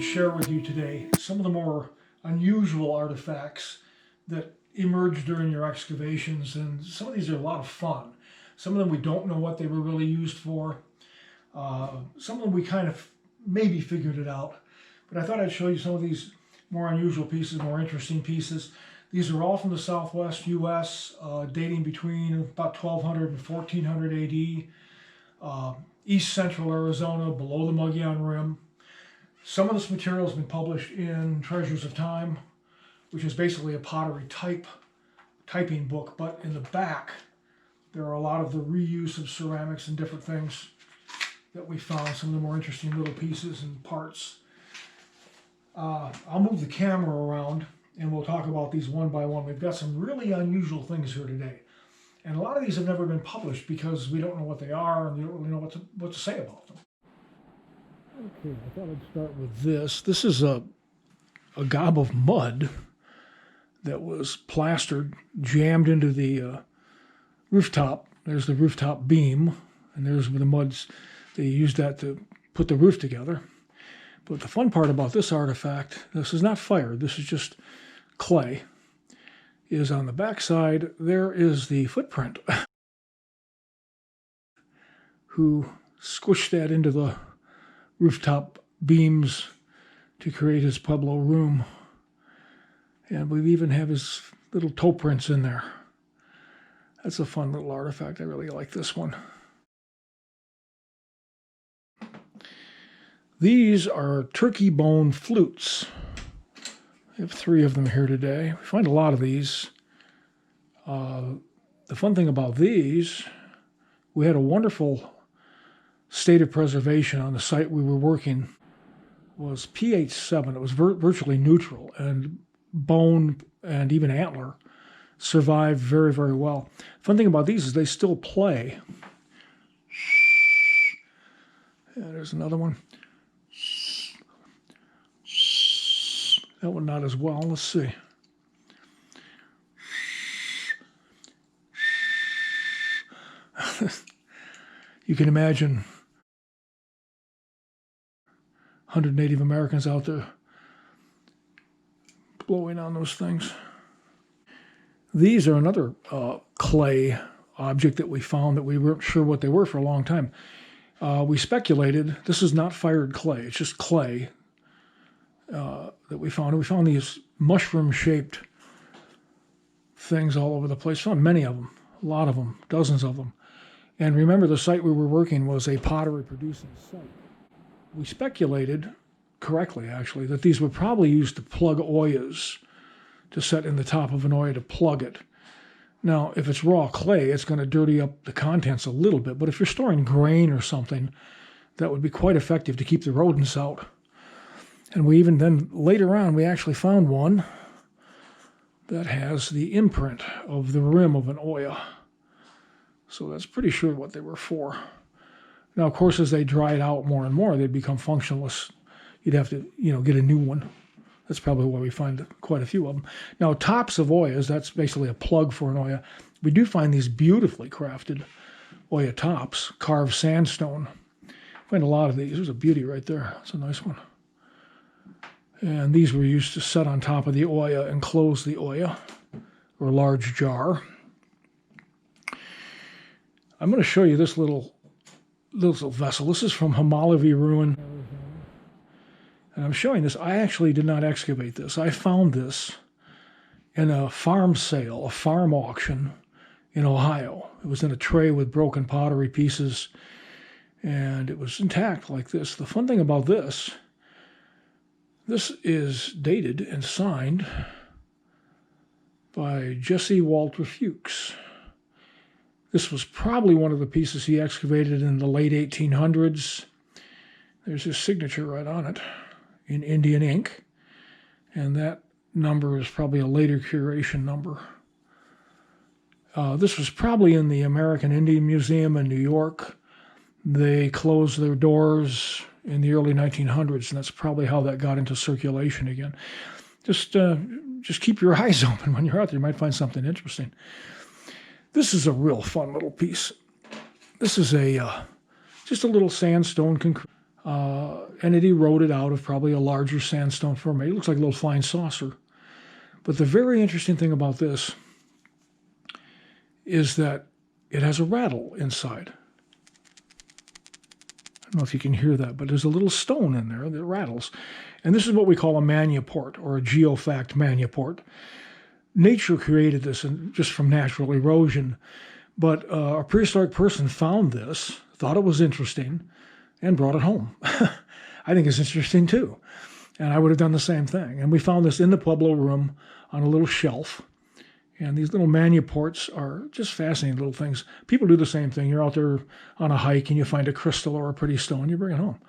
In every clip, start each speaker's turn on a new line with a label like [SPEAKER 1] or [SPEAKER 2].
[SPEAKER 1] share with you today some of the more unusual artifacts that emerged during your excavations, and some of these are a lot of fun. Some of them we don't know what they were really used for. Some of them we kind of maybe figured it out, but I thought I'd show you some of these more unusual pieces, more interesting pieces. These are all from the southwest US, dating between about 1200 and 1400 AD, east central Arizona, below the Mogollon Rim. Some of this material has been published in Treasures of Time, which is basically a pottery typing book, but in the back there are a lot of the reuse of ceramics and different things that we found, some of the more interesting little pieces and parts. I'll move the camera around and we'll talk about these one by one. We've got some really unusual things here today. And a lot of these have never been published because we don't know what they are and we don't really know what to say about them. Okay, I thought I'd start with this. This is a gob of mud that was plastered, jammed into the rooftop. There's the rooftop beam, and there's where the muds, they used that to put the roof together. But the fun part about this artifact, this is not fired, this is just clay, is on the backside, there is the footprint who squished that into the rooftop beams to create his Pueblo room. And we even have his little toe prints in there. That's a fun little artifact. I really like this one. These are turkey bone flutes. I have 3 of them here today. We find a lot of these. The fun thing about these, we had a wonderful state of preservation on the site we were working. Was pH 7. It was virtually neutral, and bone and even antler survived very, very well. Fun thing about these is they still play. Yeah, there's another one. That one not as well. Let's see. You can imagine 100 Native Americans out there blowing on those things. These are another clay object that we found that we weren't sure what they were for a long time. We speculated, this is not fired clay, it's just clay that we found. And we found these mushroom-shaped things all over the place. Found many of them, a lot of them, dozens of them. And remember, the site we were working was a pottery producing site. We speculated, correctly actually, that these were probably used to plug oyas, to set in the top of an oya to plug it. Now, if it's raw clay, it's going to dirty up the contents a little bit, but if you're storing grain or something, that would be quite effective to keep the rodents out. And we even then, later on, we actually found one that has the imprint of the rim of an oya. So that's pretty sure what they were for. Now, of course, as they dried out more and more, they'd become functionless. You'd have to, get a new one. That's probably why we find quite a few of them. Now, tops of oyas, that's basically a plug for an oya. We do find these beautifully crafted oya tops, carved sandstone. Find a lot of these. There's a beauty right there. That's a nice one. And these were used to set on top of the oya and close the oya, or large jar. I'm going to show you this little vessel. This is from Hamalavi Ruin. And I'm showing this. I actually did not excavate this. I found this in a farm sale, a farm auction in Ohio. It was in a tray with broken pottery pieces, and it was intact like this. The fun thing about this is dated and signed by J W Fewkes. This was probably one of the pieces he excavated in the late 1800s. There's his signature right on it in Indian ink, and that number is probably a later curation number. This was probably in the American Indian Museum in New York. They closed their doors in the early 1900s, and that's probably how that got into circulation again. Just keep your eyes open when you're out there. You might find something interesting. This is a real fun little piece. This is just a little sandstone concrete. and it eroded out of probably a larger sandstone formation. It looks like a little flying saucer. But the very interesting thing about this is that it has a rattle inside. I don't know if you can hear that, but there's a little stone in there that rattles. And this is what we call a Manuport, or a geofact Manuport. Nature created this just from natural erosion. But a prehistoric person found this, thought it was interesting, and brought it home. I think it's interesting too. And I would have done the same thing. And we found this in the Pueblo room on a little shelf. And these little Manuports are just fascinating little things. People do the same thing. You're out there on a hike and you find a crystal or a pretty stone, you bring it home.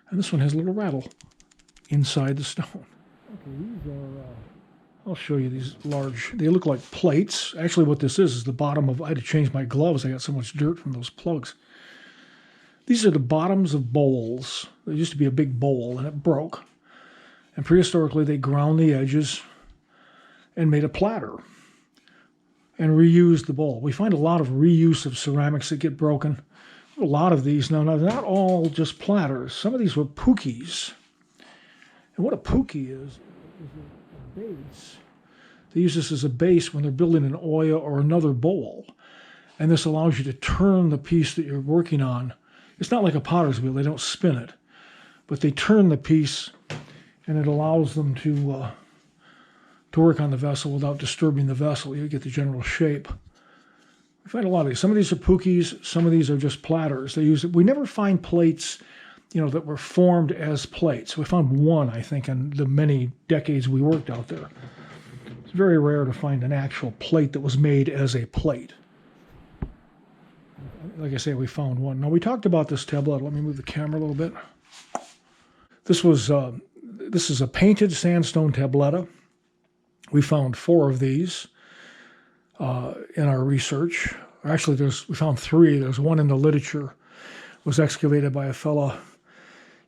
[SPEAKER 1] And this one has a little rattle inside the stone. Okay, these are, I'll show you these large, they look like plates. Actually what this is the bottom of, I had to change my gloves. I got so much dirt from those plugs. These are the bottoms of bowls. There used to be a big bowl and it broke. And prehistorically they ground the edges and made a platter and reused the bowl. We find a lot of reuse of ceramics that get broken. A lot of these, now they're not all just platters. Some of these were Pukis. And what a Puki is a base. They use this as a base when they're building an Oya or another bowl. And this allows you to turn the piece that you're working on. It's not like a potter's wheel, they don't spin it. But they turn the piece and it allows them to work on the vessel without disturbing the vessel. You get the general shape. We find a lot of these. Some of these are Pukis, some of these are just platters. They use it. We never find plates, that were formed as plates. We found one, I think, in the many decades we worked out there. It's very rare to find an actual plate that was made as a plate. Like I say, we found one. Now, we talked about this tabletta. Let me move the camera a little bit. This is a painted sandstone tabletta. We found 4 of these in our research. Actually, we found 3. There's one in the literature. It was excavated by a fella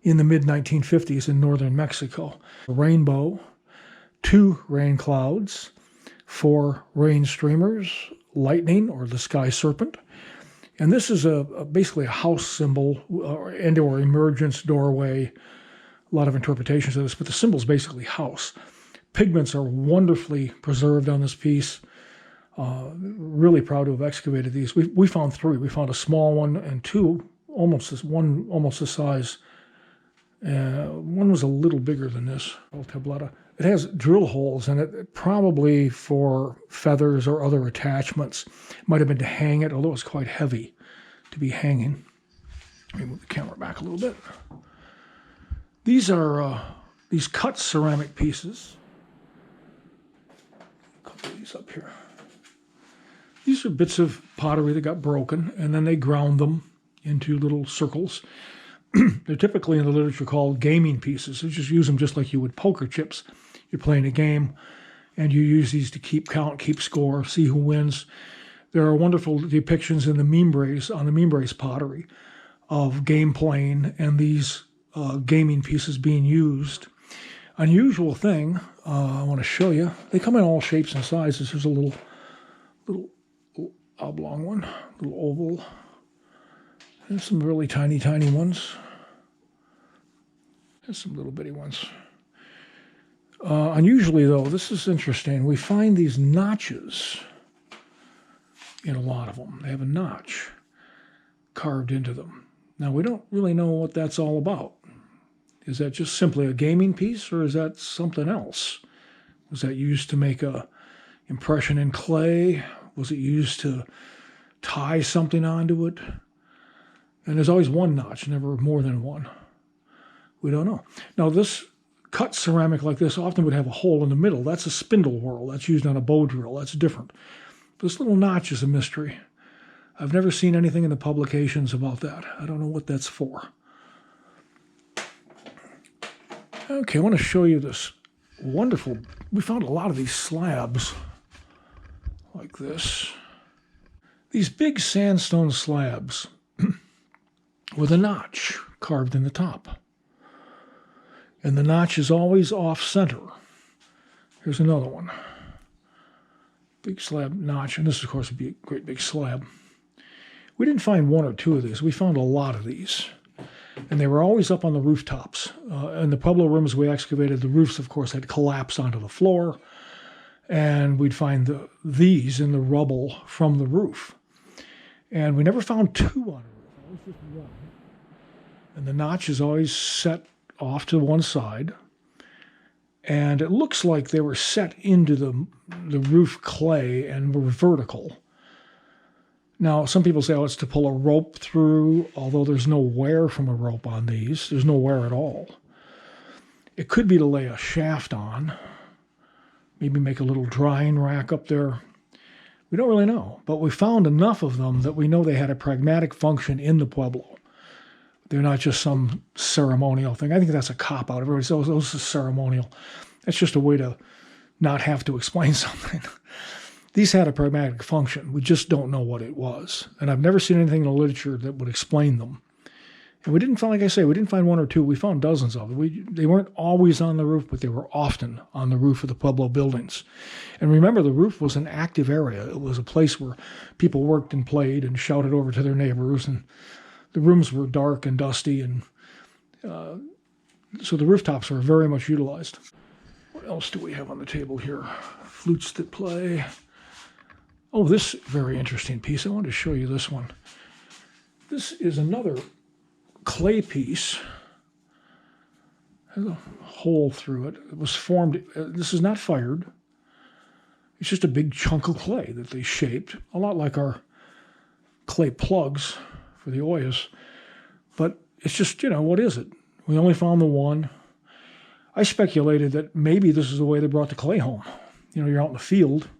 [SPEAKER 1] in the mid-1950s in northern Mexico. A rainbow, 2 rain clouds, 4 rain streamers, lightning, or the sky serpent. And this is basically a house symbol and/or emergence, doorway. A lot of interpretations of this, but the symbol is basically house. Pigments are wonderfully preserved on this piece. Really proud to have excavated these. We found 3. We found a small one and 2, almost the size. One was a little bigger than this, tabletta. It has drill holes in it, probably for feathers or other attachments. It might have been to hang it, although it's quite heavy to be hanging. Let me move the camera back a little bit. These are these cut ceramic pieces. A couple of these up here. These are bits of pottery that got broken, and then they ground them into little circles. They're typically in the literature called gaming pieces. You just use them just like you would poker chips. You're playing a game, and you use these to keep count, keep score, see who wins. There are wonderful depictions in the Mimbres, on the Mimbres pottery, of game playing and these gaming pieces being used. Unusual thing, I want to show you. They come in all shapes and sizes. There's a little oblong one, little oval. There's some really tiny ones. There's some little bitty ones. Unusually, though, this is interesting. We find these notches in a lot of them. They have a notch carved into them. Now, we don't really know what that's all about. Is that just simply a gaming piece, or is that something else? Was that used to make a impression in clay? Was it used to tie something onto it? And there's always one notch, never more than one. We don't know. Now, this cut ceramic like this often would have a hole in the middle. That's a spindle whorl. That's used on a bow drill. That's different. This little notch is a mystery. I've never seen anything in the publications about that. I don't know what that's for. Okay, I want to show you this wonderful, we found a lot of these slabs like this. These big sandstone slabs with a notch carved in the top. And the notch is always off-center. Here's another one. Big slab notch, and this, of course, would be a great big slab. We didn't find 1 or 2 of these. We found a lot of these. And they were always up on the rooftops. In the Pueblo rooms we excavated, the roofs, of course, had collapsed onto the floor. And we'd find these in the rubble from the roof. And we never found two on a roof, always just one. And the notch is always set off to one side. And it looks like they were set into the roof clay and were vertical. Now, some people say, oh, it's to pull a rope through, although there's no wear from a rope on these. There's no wear at all. It could be to lay a shaft on, maybe make a little drying rack up there. We don't really know, but we found enough of them that we know they had a pragmatic function in the Pueblo. They're not just some ceremonial thing. I think that's a cop-out. Everybody says, oh, this is ceremonial. That's just a way to not have to explain something. These had a pragmatic function. We just don't know what it was. And I've never seen anything in the literature that would explain them. And we didn't find, like I say, we didn't find one or two. We found dozens of them. They weren't always on the roof, but they were often on the roof of the Pueblo buildings. And remember, the roof was an active area. It was a place where people worked and played and shouted over to their neighbors. And the rooms were dark and dusty. And so the rooftops were very much utilized. What else do we have on the table here? Flutes that play. Oh, this very interesting piece. I wanted to show you this one. This is another clay piece. There's a hole through it. It was formed. This is not fired. It's just a big chunk of clay that they shaped, a lot like our clay plugs for the Oyas. But it's just, what is it? We only found the one. I speculated that maybe this is the way they brought the clay home. You're out in the field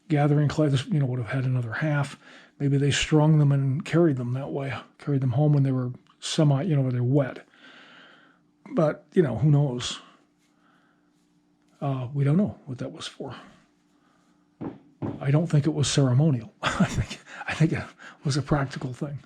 [SPEAKER 1] gathering clay. This, would have had another half. Maybe they strung them and carried them that way, carried them home when they were when they're wet. But, who knows? We don't know what that was for. I don't think it was ceremonial. I think it was a practical thing.